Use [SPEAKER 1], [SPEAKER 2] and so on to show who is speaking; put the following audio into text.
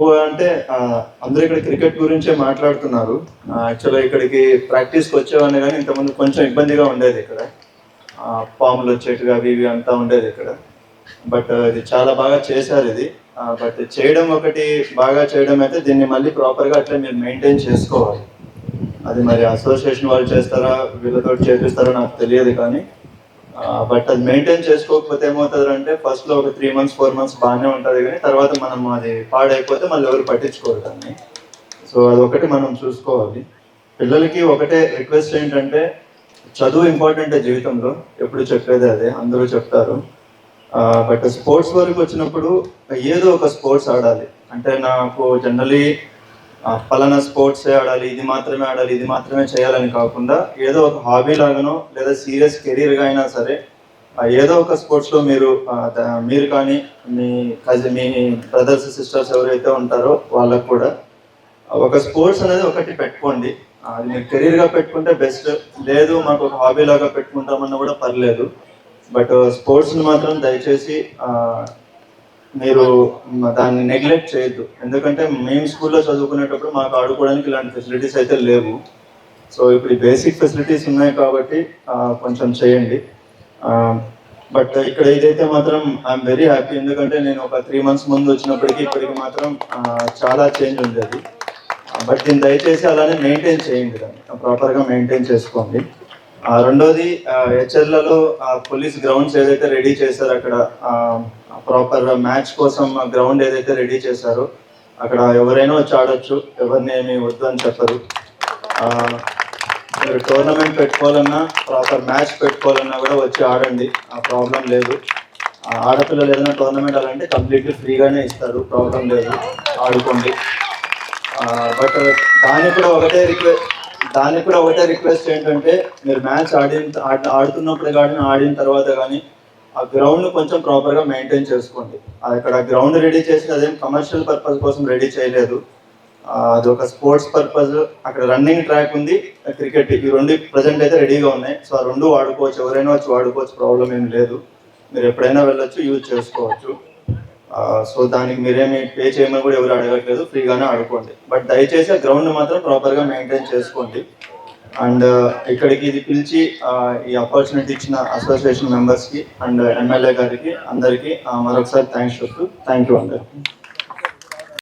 [SPEAKER 1] అంటే అందరూ ఇక్కడ క్రికెట్ గురించే మాట్లాడుతున్నారు. యాక్చువల్‌గా ఇక్కడికి ప్రాక్టీస్‌కి వచ్చేవాడిని కానీ ఇంతకుముందు కొంచెం ఇబ్బందిగా ఉండేది ఇక్కడ. పాములు వచ్చేటివి అవి ఇవి అంతా ఉండేది ఇక్కడ. బట్ ఇది చాలా బాగా చేశారు ఇది. బట్ చేయడం ఒకటి బాగా చేయడం అయితే దీన్ని మళ్ళీ ప్రాపర్‌గా అట్లే మీరు మెయింటైన్ చేసుకోవాలి. అది మరి అసోసియేషన్ వాళ్ళు చేస్తారా వీళ్ళతో చేపిస్తారో నాకు తెలియదు కానీ బట్ అది మెయింటైన్ చేసుకోకపోతే ఏమవుతుందంటే ఫస్ట్లో ఒక 3 months 4 months బాగానే ఉంటుంది కానీ తర్వాత మనం అది పాడైపోతే మళ్ళీ ఎవరు పట్టించుకోరు దాన్ని. సో అదొకటి మనం చూసుకోవాలి. పిల్లలకి ఒకటే రిక్వెస్ట్ ఏంటంటే చదువు ఇంపార్టెంటే జీవితంలో, ఎప్పుడు చెప్పేది అదే, అందరూ చెప్తారు. బట్ స్పోర్ట్స్ వరకు వచ్చినప్పుడు ఏదో ఒక స్పోర్ట్స్ ఆడాలి. అంటే నాకు జనరలీ పలానా స్పోర్ట్సే ఆడాలి, ఇది మాత్రమే ఆడాలి, ఇది మాత్రమే చేయాలని కాకుండా ఏదో ఒక హాబీ లాగానో లేదా సీరియస్ కెరీర్గా అయినా సరే ఏదో ఒక స్పోర్ట్స్లో మీరు కానీ మీ బ్రదర్స్ సిస్టర్స్ ఎవరైతే ఉంటారో వాళ్ళకు కూడా ఒక స్పోర్ట్స్ అనేది ఒకటి పెట్టుకోండి. అది మీరు కెరీర్గా పెట్టుకుంటే బెస్ట్, లేదు మాకు ఒక హాబీ లాగా పెట్టుకుంటామన్నా కూడా పర్లేదు. బట్ స్పోర్ట్స్ని మాత్రం దయచేసి మీరు దాన్ని నెగ్లెక్ట్ చేయొద్దు. ఎందుకంటే మేము స్కూల్లో చదువుకునేటప్పుడు మాకు ఆడుకోవడానికి ఇలాంటి ఫెసిలిటీస్ అయితే లేవు. సో ఇప్పుడు ఈ బేసిక్ ఫెసిలిటీస్ ఉన్నాయి కాబట్టి కొంచెం చేయండి. బట్ ఇక్కడ ఇదైతే మాత్రం ఐఎమ్ వెరీ హ్యాపీ. ఎందుకంటే నేను ఒక 3 months ముందు వచ్చినప్పటికీ ఇప్పటికి మాత్రం చాలా చేంజ్ ఉండేది. బట్ దీన్ని దయచేసి అలానే మెయింటైన్ చేయండి, దాన్ని ప్రాపర్గా మెయింటైన్ చేసుకోండి. రెండోది హెచ్ఎర్లలో పోలీస్ గ్రౌండ్స్ ఏదైతే రెడీ చేశారో అక్కడ ప్రాపర్ మ్యాచ్ కోసం గ్రౌండ్ ఏదైతే రెడీ చేశారో అక్కడ ఎవరైనా వచ్చి ఆడొచ్చు, ఎవరిని ఏమి వద్దు అని చెప్పరు. మీరు టోర్నమెంట్ పెట్టుకోవాలన్నా ప్రాపర్ మ్యాచ్ పెట్టుకోవాలన్నా కూడా వచ్చి ఆడండి, ఆ ప్రాబ్లం లేదు. ఆడపిల్లలు ఏదైనా టోర్నమెంట్ అలాంటి కంప్లీట్లీ ఫ్రీగానే ఇస్తారు, ప్రాబ్లం లేదు, ఆడుకోండి. బట్ దానికి కూడా ఒకటే రిక్వెస్ట్ ఏంటంటే మీరు మ్యాచ్ ఆడుతున్నప్పుడు కానీ ఆడిన తర్వాత కానీ ఆ గ్రౌండ్ కొంచెం ప్రాపర్గా మెయింటైన్ చేసుకోండి. అక్కడ గ్రౌండ్ రెడీ చేసి అదేం కమర్షియల్ పర్పస్ కోసం రెడీ చేయలేదు, అది ఒక స్పోర్ట్స్ పర్పస్. అక్కడ రన్నింగ్ ట్రాక్ ఉంది, క్రికెట్, ఈ రెండు ప్రజెంట్ అయితే రెడీగా ఉన్నాయి. సో ఆ రెండు వాడుకోవచ్చు, ఎవరైనా వచ్చి వాడుకోవచ్చు, ప్రాబ్లం ఏం లేదు. మీరు ఎప్పుడైనా వెళ్ళొచ్చు, యూజ్ చేసుకోవచ్చు. సో దానికి మీరేమి పే చేయమని కూడా ఎవరు అడగట్లేదు, ఫ్రీగానే ఆడుకోండి. బట్ దయచేసి ఆ గ్రౌండ్ మాత్రం ప్రాపర్గా మెయింటైన్ చేసుకోండి. అండ్ ఇక్కడికి ఇది పిలిచి ఈ ఆపర్చునిటీ ఇచ్చిన అసోసియేషన్ మెంబర్స్కి అండ్ ఎమ్మెల్యే గారికి అందరికీ మరొకసారి థ్యాంక్స్ చెప్తూ థ్యాంక్ యూ అందరికీ.